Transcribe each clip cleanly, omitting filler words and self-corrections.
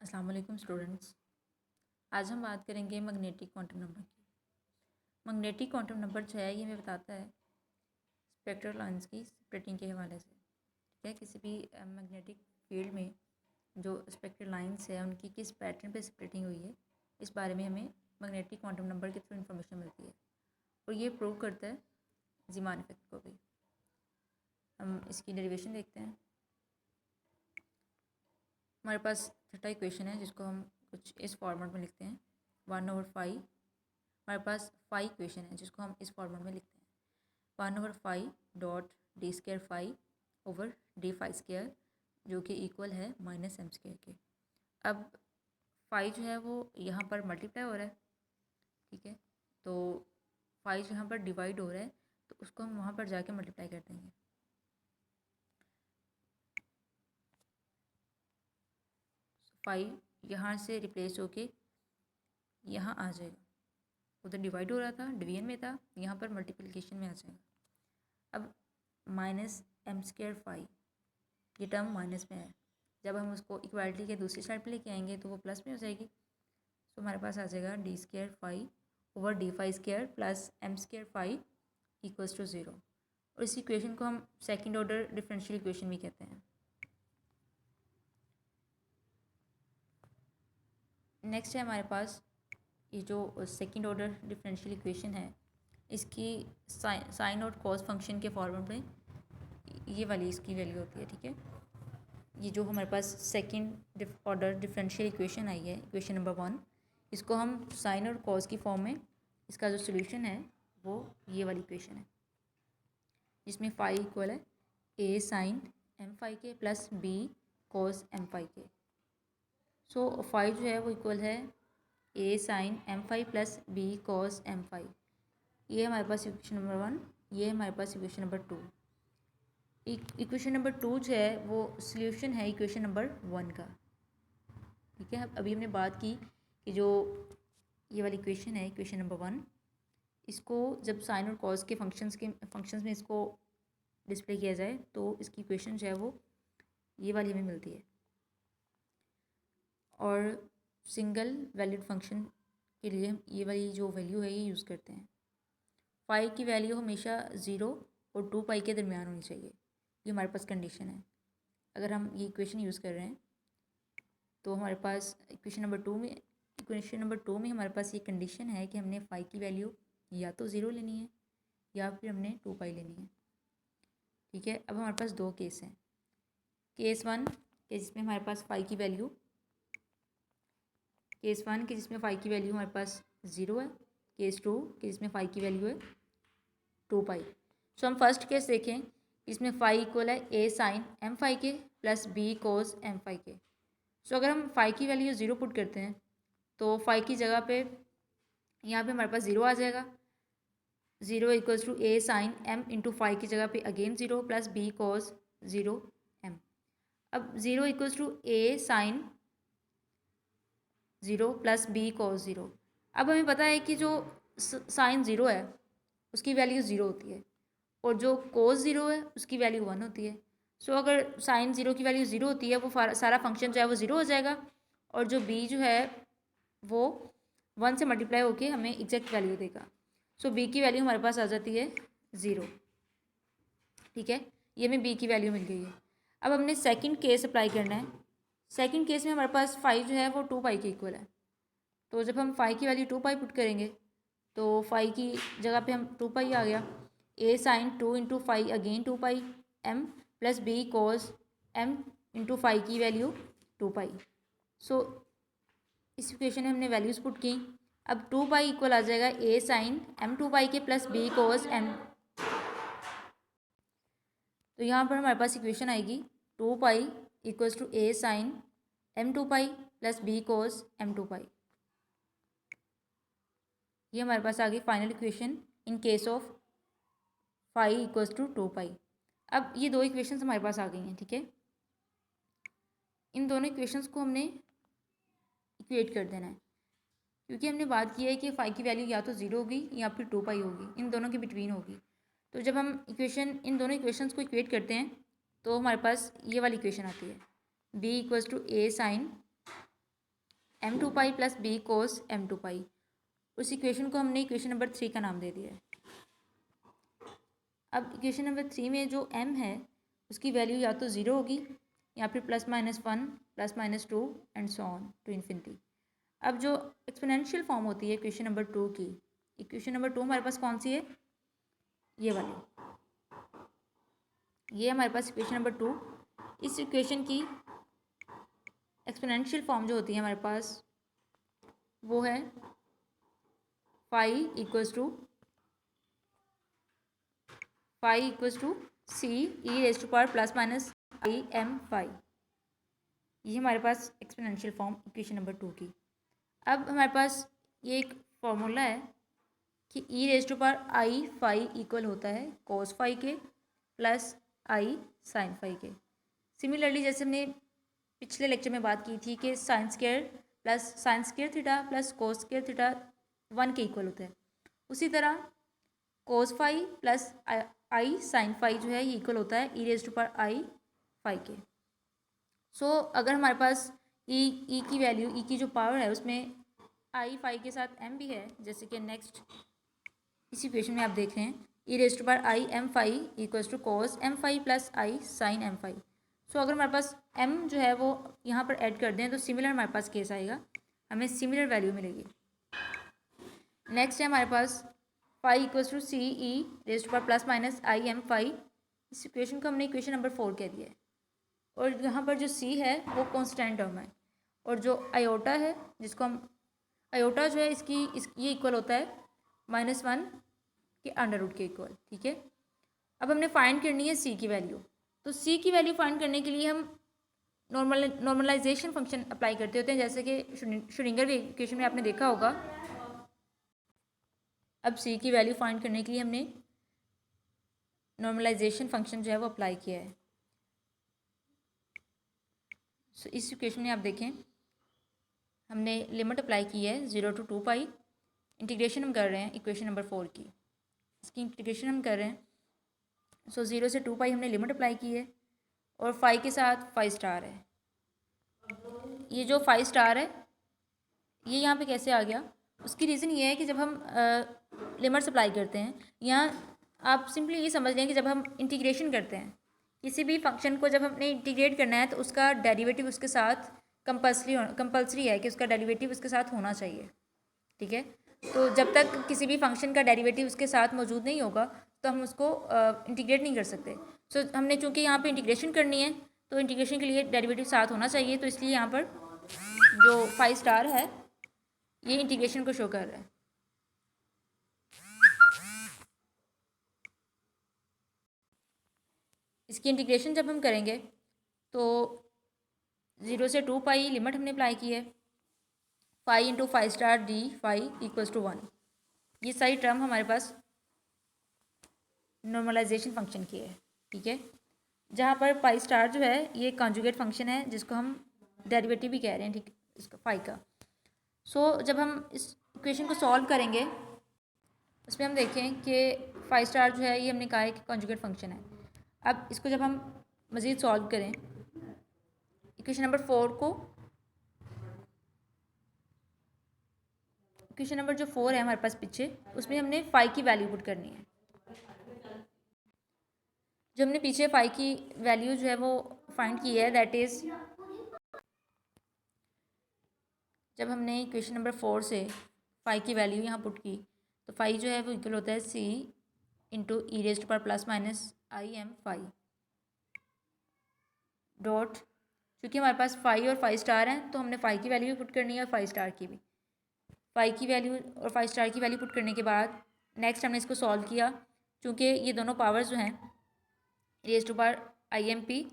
अस्सलाम वालेकुम स्टूडेंट्स। आज हम बात करेंगे मैग्नेटिक क्वांटम नंबर की। मैग्नेटिक क्वांटम नंबर जो है ये हमें बताता है स्पेक्ट्रल लाइंस की स्प्लिटिंग के हवाले से। ठीक है, किसी भी मैग्नेटिक फील्ड में जो स्पेक्ट्रल लाइंस है उनकी किस पैटर्न पे स्प्लिटिंग हुई है, इस बारे में हमें मैग्नेटिक क्वांटम नंबर के थ्रू इन्फॉर्मेशन मिलती है और ये प्रूव करता है ज़ीमान इफेक्ट को भी। हम इसकी डेरिवेशन देखते हैं। हमारे पास थर्टा इक्वेशन है जिसको हम कुछ इस फॉर्मेट में लिखते हैं 1/5। हमारे पास फाई इक्वेशन है जिसको हम इस फॉर्मेट में लिखते हैं 1/5 dot d square phi over d phi square, जो कि इक्वल है -m² के। अब फाई जो है वो यहाँ पर मल्टीप्लाई हो रहा है, ठीक है, तो फाई जो यहाँ पर डिवाइड हो रहा है तो उसको हम वहाँ पर जाके मल्टीप्लाई कर देंगे। फाई यहाँ से रिप्लेस होके यहाँ आ जाएगा, उधर डिवाइड हो रहा था, डिवीजन में था, यहाँ पर मल्टीप्लिकेशन में आ जाएगा। अब -m² फाई ये टर्म माइनस में है, जब हम उसको इक्वालिटी के दूसरी साइड पे लेके आएंगे तो वो प्लस में हो जाएगी। तो हमारे पास आ जाएगा d square phi over d phi square plus m² phi equals to 0। और इस इक्वेशन को हम सेकंड ऑर्डर डिफरेंशियल इक्वेशन भी कहते हैं। नेक्स्ट है हमारे पास ये जो सेकंड ऑर्डर डिफरेंशियल इक्वेशन है, इसकी साइन और कॉस फंक्शन के फॉर्मेट में ये वाली इसकी वैल्यू होती है। ठीक है, ये जो हमारे पास सेकंड ऑर्डर डिफरेंशियल इक्वेशन आई है, इक्वेशन नंबर 1, इसको हम साइन और कॉस की फॉर्म में, इसका जो सोल्यूशन है वो ये वाली इक्वेशन है जिसमें फाई इक्वल है a साइन m फाई के plus b cos m phi के। सो फाई जो है वो इक्वल है a sine m phi plus b cos m phi. ये हमारे पास इक्वेशन नंबर 1, ये हमारे पास इक्वेशन नंबर 2। इक्वेशन नंबर 2 जो है वो सोल्यूशन है इक्वेशन नंबर 1 का। ठीक है, अभी हमने बात की कि जो ये वाली इक्वेशन है इक्वेशन नंबर 1, इसको जब साइन और कॉस के फंक्शंस में इसको डिस्प्ले किया जाए तो इसकी इक्वेशन जो है वो ये वाली हमें मिलती है। और सिंगल वैल्यूड फंक्शन के लिए हम ये वाली जो वैल्यू है ये यूज़ करते हैं। फाई की वैल्यू हमेशा 0 और 2 पाई के दरमियान होनी चाहिए, ये हमारे पास कंडीशन है। अगर हम ये इक्वेशन यूज़ कर रहे हैं तो हमारे पास इक्वेशन नंबर 2 में हमारे पास ये कंडीशन है कि हमने फाई की वैल्यू या तो 0 लेनी है या फिर हमने 2 पाई लेनी है। ठीक है, अब हमारे पास दो केस हैं। केस 1 के जिसमें हमारे पास फाई की वैल्यू हमारे पास 0 है। केस 2 के जिसमें फाई की वैल्यू है 2 पाई। सो हम फर्स्ट केस देखें, इसमें फाई इक्वल है a साइन m फाई के प्लस b कोस m फाई के। सो अगर हम फाई की वैल्यू 0 पुट करते हैं तो फाई की जगह पे यहाँ पे हमारे पास 0 आ जाएगा। 0 equals to a sine m into phi की जगह पे again 0 plus b cos 0 m। अब 0 equals to a sine 0 plus b cos 0। अब हमें पता है कि जो साइन 0 है उसकी वैल्यू 0 होती है और जो कोस 0 है उसकी वैल्यू 1 होती है। सो अगर साइन 0 की वैल्यू 0 होती है वो सारा फंक्शन जो है वो 0 हो जाएगा और जो b जो है वो 1 से मल्टीप्लाई होके हमें एग्जैक्ट वैल्यू देगा। सो b की वैल्यू हमारे पास आ जाती है 0। ठीक है, ये हमें b की वैल्यू मिल गई है। अब हमने सेकंड केस अप्लाई करना है। सेकंड केस में हमारे पास फाई जो है वो 2 पाई के इक्वल है। तो जब हम फाई की वैल्यू 2 पाई पुट करेंगे तो फाई की जगह पे हम 2 पाई आ गया। a sine 2 into phi again 2 pi m plus b cos m into phi की वैल्यू 2 पाई। सो इस इक्वेशन में हमने वैल्यूज़ पुट की। अब 2 पाई इक्वल आ जाएगा a साइन m 2 पाई के प्लस b कॉस m। तो यहाँ पर हमारे पास इक्वेशन आएगी 2 pi equals to a sine m 2 pi plus b cos m 2 pi. ये हमारे पास आ गई final equation in case of phi equals to 2 pi. अब ये दो इक्वेशंस हमारे पास आ गई हैं। ठीक है, इन दोनों इक्वेशंस को हमने इक्वेट कर देना है क्योंकि हमने बात की है कि फाई की वैल्यू या तो 0 होगी या फिर 2 पाई होगी, इन दोनों के बिटवीन होगी। तो जब हम इन दोनों इक्वेशंस को इक्वेट करते हैं तो हमारे पास ये वाली इक्वेशन आती है b equals to a sine m2 pi plus b cos m2 pi. उस इक्वेशन को हमने इक्वेशन नंबर 3 का नाम दे दिया है। अब इक्वेशन नंबर 3 में जो m है उसकी वैल्यू या तो 0 होगी या फिर +-1 +-2 and so on to infinity. अब जो एक्सपोनेंशियल फॉर्म होती है इक्वेशन नंबर 2 की, इक्वेशन नंबर 2 हमारे पास कौन सी है, ये वाली, ये हमारे पास इक्वेशन नंबर 2। इस इक्वेशन की एक्सपोनेंशियल फॉर्म जो होती है हमारे पास वो है phi equals to C e raise to power +-i m phi. ये हमारे पास एक्सपोनेंशियल फॉर्म इक्वेशन नंबर 2 की। अब हमारे पास ये एक फॉर्मूला है कि e raise to power i phi equal होता है कोस फाई के प्लस आई साइन फाई के। सिमिलरली जैसे हमने पिछले लेक्चर में बात की थी कि sine square theta plus cos square theta 1 के इक्वल होता है, उसी तरह cos phi plus i sine phi जो है ये इक्वल होता है e raise to power i phi के। सो अगर हमारे पास ई की वैल्यू, ई की जो पावर है उसमें आई फाई के साथ एम भी है, जैसे कि नेक्स्ट इसी इक्वेशन में आप देख रहे हैं e raise to power i m phi equals to cos m phi plus i sine m phi. So अगर हमारे पास m जो है वो यहाँ पर ऐड कर दें तो सिमिलर हमारे पास केस आएगा, हमें सिमिलर वैल्यू मिलेगी। नेक्स्ट है हमारे पास phi equals to C e raise to power +-i m phi. इस इक्वेशन को हमने इक्वेशन नंबर 4 कह दिया है, और यहाँ पर जो c है वो कॉन्स्टेंट टर्म है, और जो आयोटा है जिसको हम आयोटा जो है ये इक्वल होता है -1 के अंडर रूट के इक्वल। ठीक है, अब हमने फाइंड करनी है c की वैल्यू। तो c की वैल्यू फाइंड करने के लिए हम नॉर्मलाइजेशन फंक्शन अप्लाई करते होते हैं, जैसे कि श्रोडिंगर इक्वेशन में आपने देखा होगा। अब c की वैल्यू फाइंड करने के लिए हमने नॉर्मलाइजेशन फंक्शन जो है वो अप्लाई किया है। सो इस इक्वेशन में आप देखें हमने लिमिट अप्लाई की है 0 to 2 पाई। इंटीग्रेशन हम कर रहे हैं इक्वेशन नंबर 4 की, इसकी इंटीग्रेशन हम कर रहे हैं। सो 0 से 2 पाई हमने लिमिट अप्लाई की है, और फाई के साथ फाई स्टार है। ये जो फाई स्टार है ये यहाँ पे कैसे आ गया, उसकी रीज़न ये है कि जब हम लिमिट्स अप्लाई करते हैं, यहाँ आप सिंपली ये समझ लें कि जब हम इंटीग्रेशन करते हैं किसी भी फंक्शन को, जब हमने इंटीग्रेट करना है तो उसका डेरिवेटिव उसके साथ कंपल्सरी है कि उसका डेरिवेटिव उसके साथ होना चाहिए। ठीक है, तो जब तक किसी भी फंक्शन का डेरिवेटिव उसके साथ मौजूद नहीं होगा तो हम उसको इंटीग्रेट नहीं कर सकते। सो हमने चूँकि यहाँ पे इंटीग्रेशन करनी है तो इंटीग्रेशन के लिए डेरिवेटिव साथ होना चाहिए, तो इसलिए यहाँ पर जो फाई स्टार है ये इंटीग्रेशन को शो कर रहा है। इसकी इंटीग्रेशन जब हम करेंगे तो 0 से 2 पाई लिमिट हमने अप्लाई की है, phi into phi star d phi equals to 1। ये सारी टर्म हमारे पास नॉर्मलाइजेशन फंक्शन की है। ठीक है, जहाँ पर पाई स्टार जो है ये कॉन्जुगेट फंक्शन है जिसको हम डेरिवेटिव भी कह रहे हैं, ठीक, इसका फाई का। सो जब हम इस इक्वेशन को सॉल्व करेंगे उसमें हम देखें कि फाई स्टार जो है ये हमने कहा है कि कॉन्जुगेट फंक्शन है। अब इसको जब हम मज़ीद सॉल्व करें इक्वेशन नंबर 4 को, इक्वेशन नंबर जो 4 है हमारे पास पीछे, उसमें हमने फाई की वैल्यू पुट करनी है। जो हमने पीछे फाई की वैल्यू जो है वो फाइंड की है, दैट इज़ जब हमने इक्वेशन नंबर 4 से फाई की वैल्यू यहाँ पुट की तो फाई जो है वो इक्वल होता है C into e raise to power +-i m phi dot, क्योंकि हमारे पास फाई और फाई स्टार हैं तो हमने फाई की वैल्यू भी पुट करनी है और फाई स्टार की भी। फाई की वैल्यू और फाई स्टार की वैल्यू पुट करने के बाद नेक्स्ट हमने इसको सॉल्व किया, क्योंकि ये दोनों पावर्स जो हैं e raise to power i m p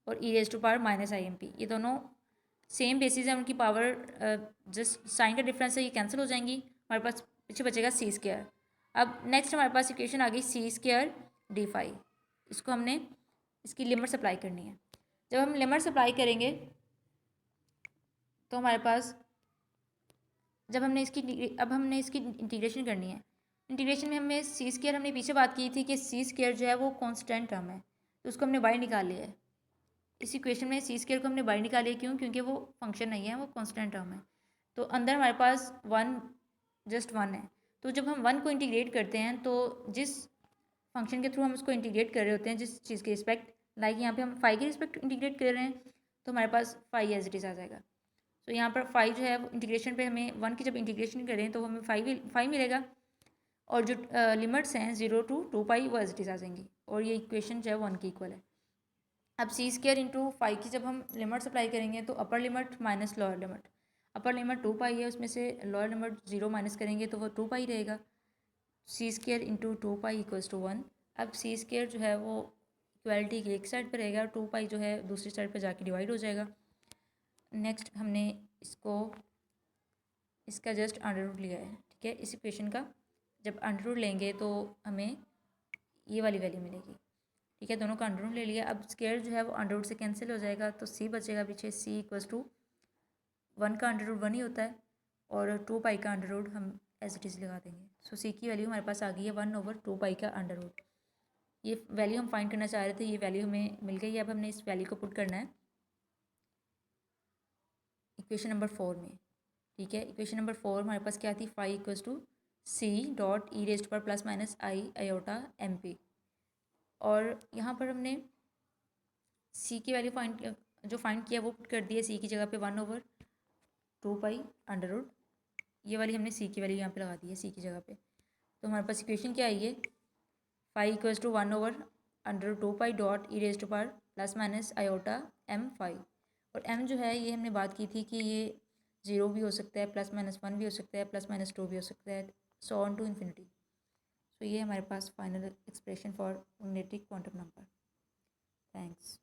और e raise to power -i m p ये दोनों सेम बेसिस है, उनकी पावर जस्ट साइन का डिफरेंस है, ये कैंसिल हो जाएंगी, हमारे पास पीछे बचेगा सी स्क्वायर। अब नेक्स्ट हमारे पास इक्वेशन आ गई सी स्क्वायर डी फाई, इसको हमने इसकी लिमिट्स अप्लाई करनी है। जब हम लिमिट्स अप्लाई करेंगे तो हमारे पास जब हमने इसकी इंटीग्रेशन करनी है, इंटीग्रेशन में हमें सी स्क्वायर, हमने पीछे बात की थी कि सी स्क्वायर जो है वो कॉन्स्टेंट टर्म है, तो उसको हमने बाहर निकाल लिया है। इस इक्वेशन में सी स्क्वायर को हमने बाहर निकाल लिया, क्यों, क्योंकि वो फंक्शन नहीं है, वो कॉन्स्टेंट टर्म है। तो अंदर हमारे पास जस्ट वन है। तो जब हम वन को इंटीग्रेट करते हैं तो जिस फंक्शन के थ्रू हम उसको इंटीग्रेट कर रहे होते हैं, जिस चीज़ के रिस्पेक्ट, लाइक यहाँ पे हम 5 के रिस्पेक्ट इंटीग्रेट कर रहे हैं, तो हमारे पास 5 एज इट इज़ आ जाएगा। तो यहाँ पर 5 जो है वो इंटीग्रेशन पे हमें 1 की जब इंटीग्रेशन करें तो हमें 5 मिलेगा, और जो लिमिट्स हैं 0 to 2π वो एज इट इज़ आ जाएंगी, और ये इक्वेशन जो है 1 की इक्वल है। अब c² इंटू 5 की जब हम लिमिट्स अप्लाई करेंगे तो upper limit minus lower limit, upper limit 2π है, उसमें से लोअर लिमिट 0 माइनस करेंगे तो वो 2π रहेगा। c² into 2π equals to 1। अब c² जो है वो इक्वालिटी की एक साइड पर रहेगा, 2π जो है दूसरी साइड पर जाके डिवाइड हो जाएगा। नेक्स्ट हमने इसका जस्ट अंडर रूट लिया है, ठीक है। इस इक्वेशन का जब अंडर रूट लेंगे तो हमें ये वाली वैल्यू मिलेगी, ठीक है। दोनों का अंडर रूट ले लिया। अब स्क्वायर जो है वो अंडर रूट से कैंसिल हो जाएगा, तो c बचेगा पीछे। c इक्वल्स टू 1 का अंडर रूट 1 ही होता है, और 2π का अंडर रूट हम एज इट इज़ लगा देंगे। सो c की वैल्यू हमारे पास आ गई है 1/2π का अंडर रूट। ये वैल्यू हम फाइंड करना चाह रहे थे, ये वैल्यू हमें मिल गई है। अब हमने इस वैल्यू को पुट करना है इक्वेशन नंबर 4 में, ठीक है। इक्वेशन नंबर 4 हमारे पास क्या थी, 5 इक्वल्स टू c.e⁻⁻i⁻m_p, और यहाँ पर हमने c की वैल्यू फाइंड किया वो पुट कर दिया। c की जगह पे 1/2π अंडर रूट, ये वाली हमने c की वैल्यू यहाँ पे लगा दी है c की जगह पे। तो हमारे पास इक्वेशन क्या आई है, 5 इक्वल्स टू 1/√2π.e⁻⁻i⁻m5, और m जो है ये हमने बात की थी कि ये 0 भी हो सकता है, +-1 भी हो सकता है, +-2 भी हो सकता है, सो ऑन टू इन्फिनिटी। तो ये हमारे पास final expression for magnetic quantum number. Thanks.